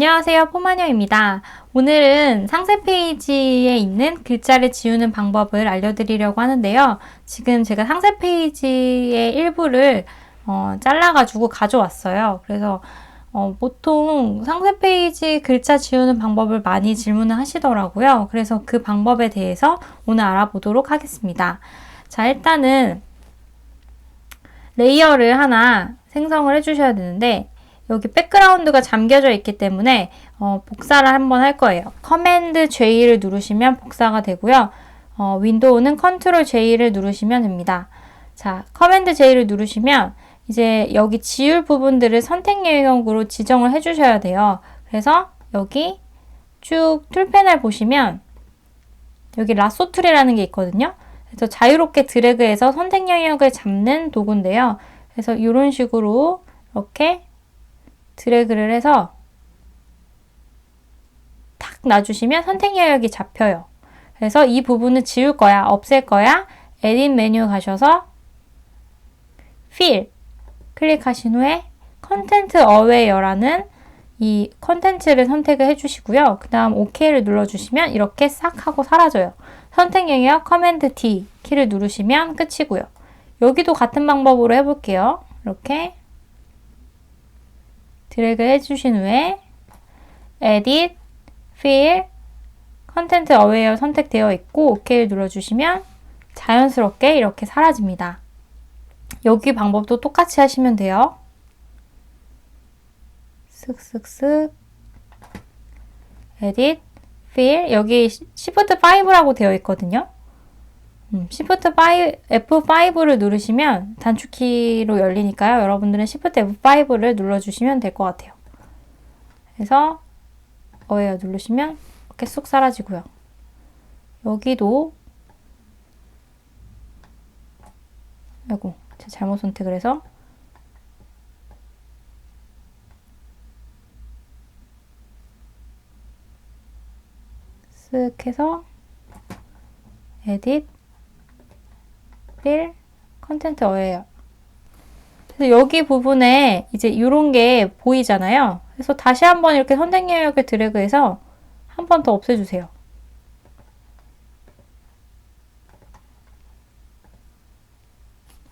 안녕하세요, 포마녀입니다. 오늘은 상세 페이지에 있는 글자를 지우는 방법을 알려드리려고 하는데요. 지금 제가 상세 페이지의 일부를 잘라가지고 가져왔어요. 그래서 보통 상세 페이지 글자 지우는 방법을 많이 질문을 하시더라고요. 그래서 그 방법에 대해서 오늘 알아보도록 하겠습니다. 자, 일단은 레이어를 하나 생성을 해주셔야 되는데 여기 백그라운드가 잠겨져 있기 때문에 복사를 한번 할 거예요. 커맨드 J를 누르시면 복사가 되고요. 윈도우는 컨트롤 J를 누르시면 됩니다. 자, 커맨드 J를 누르시면 이제 여기 지울 부분들을 선택 영역으로 지정을 해주셔야 돼요. 그래서 여기 쭉 툴 패널 보시면 여기 라쏘 툴이라는 게 있거든요. 그래서 자유롭게 드래그해서 선택 영역을 잡는 도구인데요. 그래서 이런 식으로 이렇게 드래그를 해서 탁 놔주시면 선택 영역이 잡혀요. 그래서 이 부분을 지울 거야, 없앨 거야, 에딧 메뉴 가셔서 Fill 클릭하신 후에 컨텐트 어웨어라는 이 컨텐츠를 선택을 해주시고요. 그 다음 OK를 눌러주시면 이렇게 싹 하고 사라져요. 선택 영역 커맨드 D 키를 누르시면 끝이고요. 여기도 같은 방법으로 해볼게요. 이렇게 드래그 해주신 후에 Edit, Fill, 컨텐트 어웨어 선택되어 있고 OK를 눌러주시면 자연스럽게 이렇게 사라집니다. 여기 방법도 똑같이 하시면 돼요. 쓱쓱쓱 Edit, Fill, 여기 Shift 5라고 되어 있거든요. Shift F5를 누르시면 단축키로 열리니까요. 여러분들은 Shift F5를 눌러주시면 될 것 같아요. 그래서 어웨어 누르시면 이렇게 쑥 사라지고요. 여기도 아이고, 제가 잘못 선택을 해서 쓱 해서 Edit, Fill, 컨텐트 어웨어. 그래서 여기 부분에 이제 이런 게 보이잖아요. 그래서 다시 한번 이렇게 선택 영역을 드래그해서 한 번 더 없애주세요.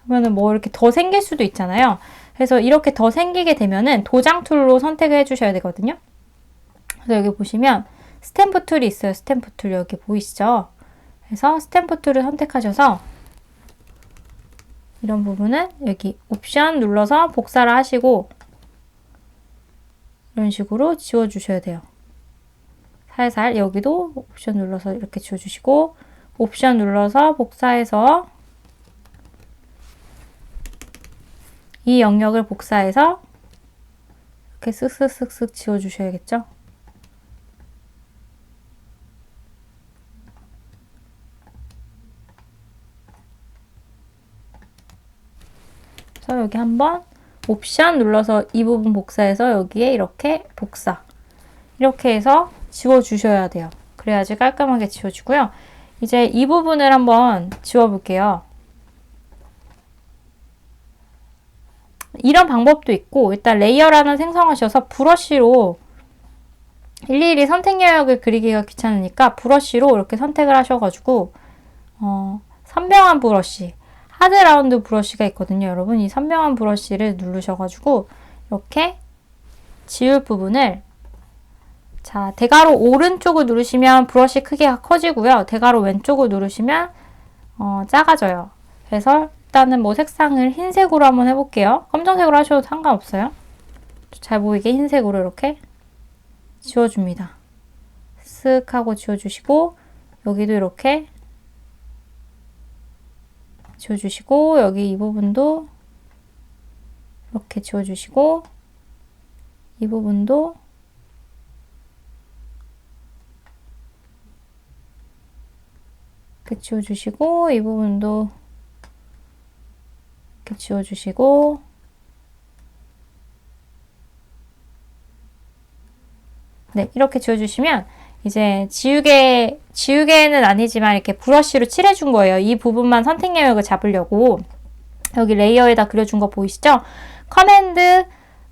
그러면은 뭐 이렇게 더 생길 수도 있잖아요. 그래서 이렇게 더 생기게 되면은 도장 툴로 선택을 해주셔야 되거든요. 그래서 여기 보시면 스탬프 툴이 있어요. 스탬프 툴 여기 보이시죠? 그래서 스탬프 툴을 선택하셔서 이런 부분은 여기 옵션 눌러서 복사를 하시고 이런 식으로 지워주셔야 돼요. 살살 여기도 옵션 눌러서 이렇게 지워주시고 옵션 눌러서 복사해서 이 영역을 복사해서 이렇게 쓱쓱쓱쓱 지워주셔야겠죠? 그래서 여기 한번 옵션 눌러서 이 부분 복사해서 여기에 이렇게 복사 이렇게 해서 지워주셔야 돼요. 그래야지 깔끔하게 지워지고요. 이제 이 부분을 한번 지워볼게요. 이런 방법도 있고 일단 레이어란을 생성하셔서 브러쉬로 일일이 선택 영역을 그리기가 귀찮으니까 브러쉬로 이렇게 선택을 하셔가지고 선명한 브러쉬 하드 라운드 브러쉬가 있거든요. 여러분 이 선명한 브러쉬를 누르셔가지고 이렇게 지울 부분을 자 대괄호 오른쪽을 누르시면 브러쉬 크기가 커지고요. 대괄호 왼쪽을 누르시면 작아져요. 그래서 일단은 뭐 색상을 흰색으로 한번 해볼게요. 검정색으로 하셔도 상관없어요. 잘 보이게 흰색으로 이렇게 지워줍니다. 쓱 하고 지워주시고 여기도 이렇게 지워주시고 여기 이 부분도 이렇게 지워주시고 이 부분도 이렇게 지워주시고 이 부분도 이렇게 지워주시고 네 이렇게 지워주시면 이제 지우개는 아니지만 이렇게 브러쉬로 칠해준 거예요. 이 부분만 선택 영역을 잡으려고 여기 레이어에다 그려준 거 보이시죠? 커맨드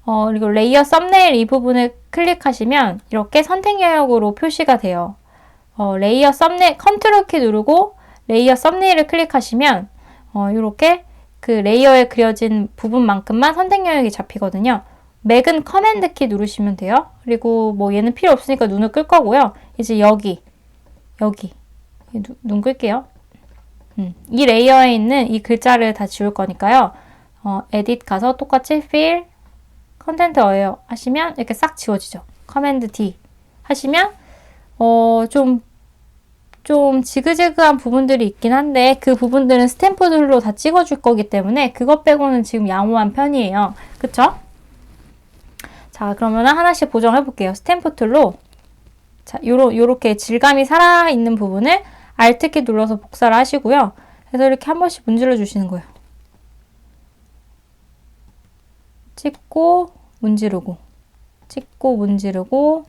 그리고 레이어 썸네일 이 부분을 클릭하시면 이렇게 선택 영역으로 표시가 돼요. 레이어 썸네일 컨트롤 키 누르고 레이어 썸네일을 클릭하시면 이렇게 그 레이어에 그려진 부분만큼만 선택 영역이 잡히거든요. 맥은 커맨드 키 누르시면 돼요. 그리고 뭐 얘는 필요 없으니까 눈을 끌 거고요. 이제 여기 눈 끌게요. 이 레이어에 있는 이 글자를 다 지울 거니까요. 에딧 가서 똑같이 fill 컨텐트 어웨어 하시면 이렇게 싹 지워지죠. 커맨드 D 하시면 좀 지그재그한 부분들이 있긴 한데 그 부분들은 스탬프 툴로 다 찍어줄 거기 때문에 그것 빼고는 지금 양호한 편이에요. 그쵸? 자, 그러면 하나씩 보정해 볼게요. 스탬프 툴로 자, 요렇게 질감이 살아있는 부분을 Alt키 눌러서 복사를 하시고요. 그래서 이렇게 한 번씩 문질러 주시는 거예요. 찍고 문지르고 찍고 문지르고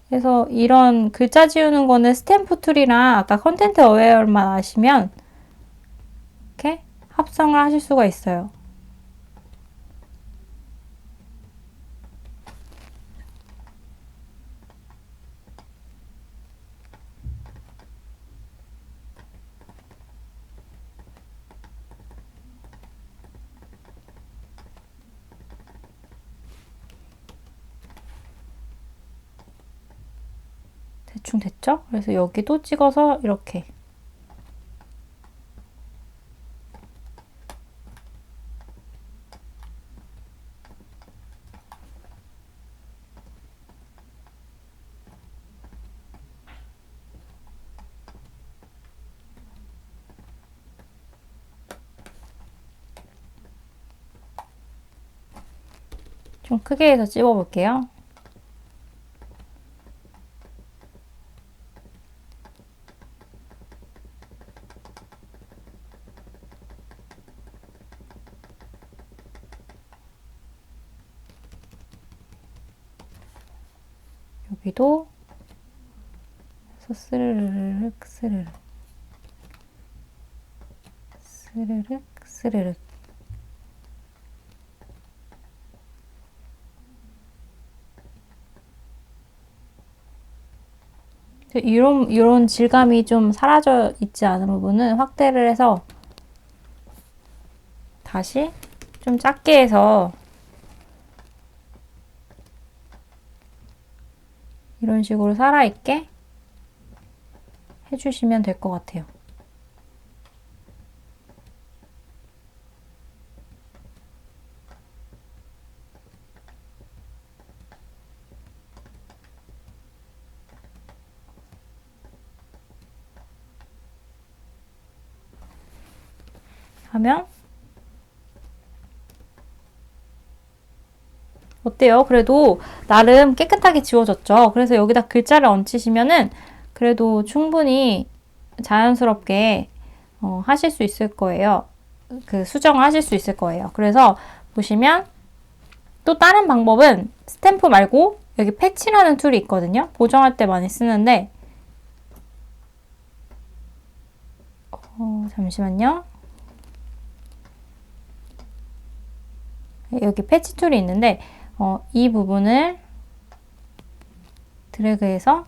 그래서 이런 글자 지우는 거는 스탬프 툴이랑 아까 컨텐트 어웨어만 아시면 이렇게 합성을 하실 수가 있어요. 대충 됐죠? 그래서 여기도 찍어서 이렇게 좀 크게 해서 찝어 볼게요. 여기도 스르륵 스르륵 스르륵 스르륵 이런 질감이 좀 사라져 있지 않은 부분은 확대를 해서 다시 좀 작게 해서 이런 식으로 살아있게 해주시면 될 것 같아요. 하면 어때요? 그래도 나름 깨끗하게 지워졌죠? 그래서 여기다 글자를 얹히시면은 그래도 충분히 자연스럽게 하실 수 있을 거예요. 그 수정을 하실 수 있을 거예요. 그래서 보시면 또 다른 방법은 스탬프 말고 여기 패치라는 툴이 있거든요. 보정할 때 많이 쓰는데 잠시만요. 여기 패치 툴이 있는데 이 부분을 드래그해서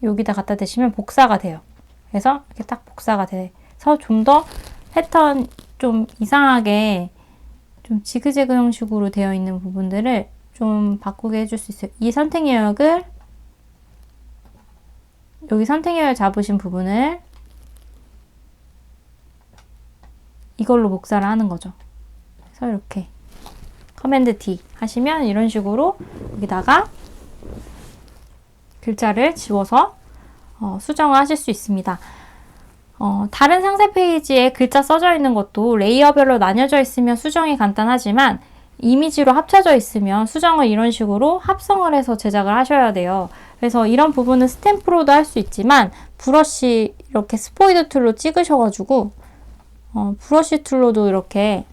여기다 갖다 대시면 복사가 돼요. 그래서 이렇게 딱 복사가 돼서 좀 더 패턴 좀 이상하게 좀 지그재그 형식으로 되어 있는 부분들을 좀 바꾸게 해줄 수 있어요. 이 선택 영역을 여기 선택 영역 잡으신 부분을 이걸로 복사를 하는 거죠. 그래서 이렇게 커맨드 D 하시면 이런 식으로 여기다가 글자를 지워서 수정을 하실 수 있습니다. 다른 상세 페이지에 글자 써져 있는 것도 레이어별로 나뉘어져 있으면 수정이 간단하지만 이미지로 합쳐져 있으면 수정을 이런 식으로 합성을 해서 제작을 하셔야 돼요. 그래서 이런 부분은 스탬프로도 할 수 있지만 브러쉬 이렇게 스포이드 툴로 찍으셔가지고 브러쉬 툴로도 이렇게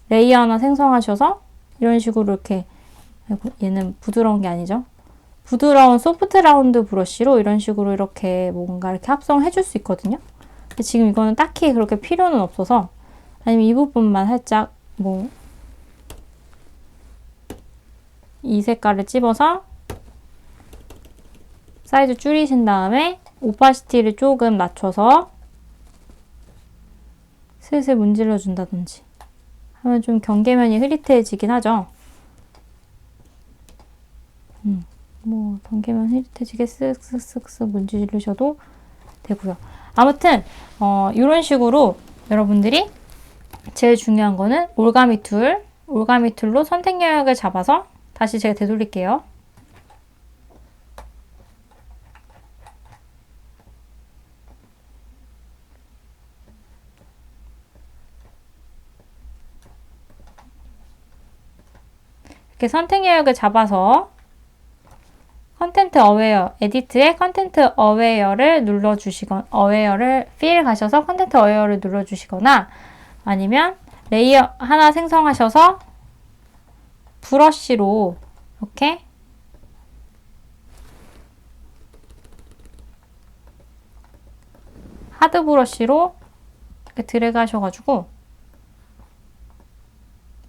레이어 하나 생성하셔서 이런 식으로 이렇게 아이고, 얘는 부드러운 게 아니죠. 부드러운 소프트 라운드 브러쉬로 이런 식으로 이렇게 뭔가 이렇게 합성해 줄 수 있거든요. 근데 지금 이거는 딱히 그렇게 필요는 없어서 아니면 이 부분만 살짝 뭐 이 색깔을 찝어서 사이즈 줄이신 다음에 오파시티를 조금 낮춰서 슬슬 문질러 준다든지 하면 좀 경계면이 흐릿해지긴 하죠. 뭐 경계면 흐릿해지게 쓱쓱쓱쓱 문지르셔도 되고요. 아무튼 이런 식으로 여러분들이 제일 중요한 거는 올가미 툴로 선택 영역을 잡아서 다시 제가 되돌릴게요. 이렇게 선택 영역을 잡아서 컨텐트 어웨어, 에디트에 컨텐트 어웨어를 눌러주시거나 어웨어를 필 가셔서 컨텐트 어웨어를 눌러주시거나 아니면 레이어 하나 생성하셔서 브러쉬로 이렇게 하드 브러쉬로 이렇게 드래그 하셔가지고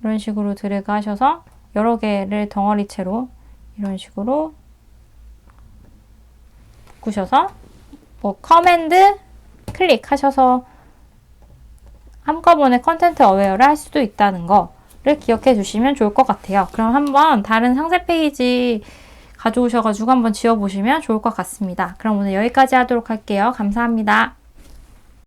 이런 식으로 드래그 하셔서 여러 개를 덩어리채로 이런 식으로 묶으셔서 뭐 커맨드 클릭하셔서 한꺼번에 컨텐트 어웨어를 할 수도 있다는 거를 기억해 주시면 좋을 것 같아요. 그럼 한번 다른 상세 페이지 가져오셔가지고 한번 지워보시면 좋을 것 같습니다. 그럼 오늘 여기까지 하도록 할게요. 감사합니다.